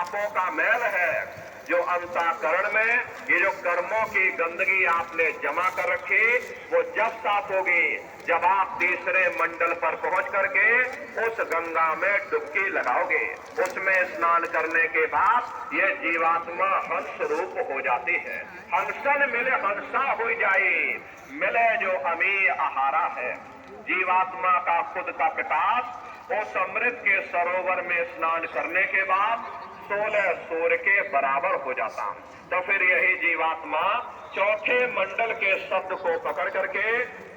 पापों का मैल है, जो अंतःकरण में ये जो कर्मों की गंदगी आपने जमा कर रखी, वो जब साफ होगी जब आप तीसरे मंडल पर पहुंच करके उस गंगा में डुबकी लगाओगे। उसमें स्नान करने के बाद ये जीवात्मा हंस रूप हो जाती है। हंसन मिले हंसा हो जाए, मिले जो अमी आहारा है। जीवात्मा का खुद का प्रकाश उस अमृत के सरोवर में स्नान करने के बाद 16 सूर्य के बराबर हो जाता। तो फिर यही जीवात्मा चौथे मंडल के शब्द को पकड़ करके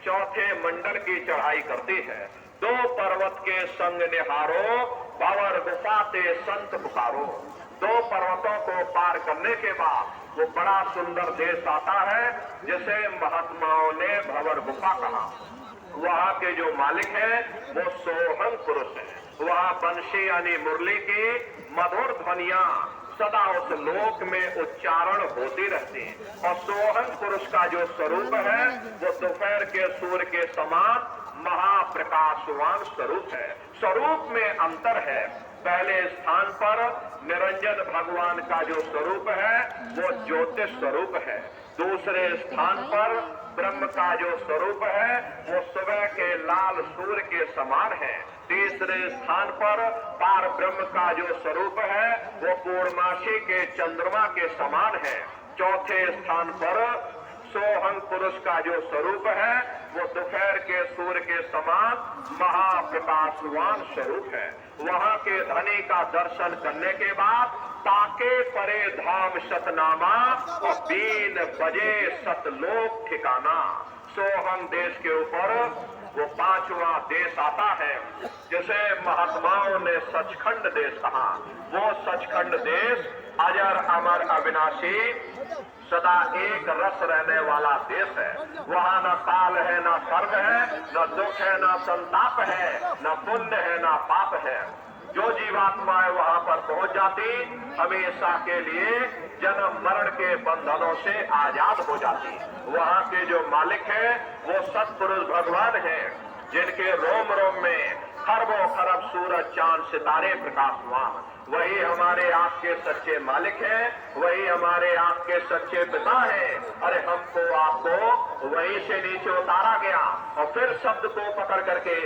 चौथे मंडल की चढ़ाई करती है। 2 पर्वत के संग निहारो, भंवर गुफा ते संत पुकारो। 2 पर्वतों को पार करने के बाद वो बड़ा सुंदर देश आता है, जिसे महात्माओं ने भंवर गुफा कहा। वहाँ के जो मालिक हैं वो सोहंग पुरुष है। वहाँ बंशी यानी मुरली की मधुर ध्वनियां सदा उस लोक में उच्चारण होती रहती है। और सोहंग पुरुष का जो स्वरूप है वो दोपहर के सूर्य के समान महाप्रकाशवान स्वरूप है। स्वरूप में अंतर है। पहले स्थान पर निरंजन भगवान का जो स्वरूप है वो ज्योतिष स्वरूप है। दूसरे स्थान पर ब्रह्म का जो स्वरूप है वो सुबह के लाल सूर्य के समान है। तीसरे स्थान पर पार ब्रह्म का जो स्वरूप है वो पूर्णमासी के चंद्रमा के समान है। चौथे स्थान पर सोहंग पुरुष का जो स्वरूप है वो दोपहर के सूर्य के समान महाप्रकाशवान स्वरूप है। वहाँ के धनी का दर्शन करने के बाद ताके परे धाम सतनामा और 3 बजे सतलोक ठिकाना। सोहंग देश के ऊपर वो 5वां देश आता है, जिसे महात्माओं ने सचखंड देश कहा। वो सचखंड देश अजर अमर अविनाशी सदा एक रस रहने वाला देश है। वहाँ न काल है, न कर्म है, न दुख है, न संताप है, न पुण्य है, न पाप है। जो जीवात्माएं वहाँ पर पहुंच जाती हमेशा के लिए जन्म मरण के बंधनों से आजाद हो जाती। वहाँ के जो मालिक हैं वो सत्पुरुष भगवान हैं, जिनके रोम रोम में खरबों खरब सूरज चांद सितारे प्रकाशवान। वही हमारे आपके सच्चे मालिक हैं, वही हमारे आपके सच्चे पिता हैं। अरे हमको आपको वहीं से नीचे उतारा गया और फिर शब्द को पकड़ करके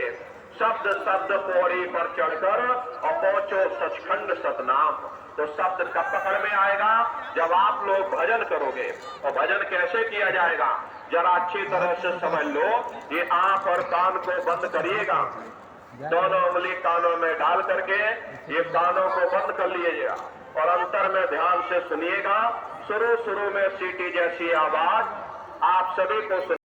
शब्द शब्द पौड़ी पर चढ़कर और पहुंचो सचखंड सतनाम। तो शब्द कब पकड़ में आएगा? जब आप लोग भजन करोगे। और भजन कैसे किया जाएगा जरा अच्छी तरह से समझ लो। ये आंख और कान को बंद करिएगा, दोनों उंगली कानों में डाल करके ये कानों को बंद कर लीजिएगा और अंतर में ध्यान से सुनिएगा। शुरू में सीटी जैसी आवाज आप सभी को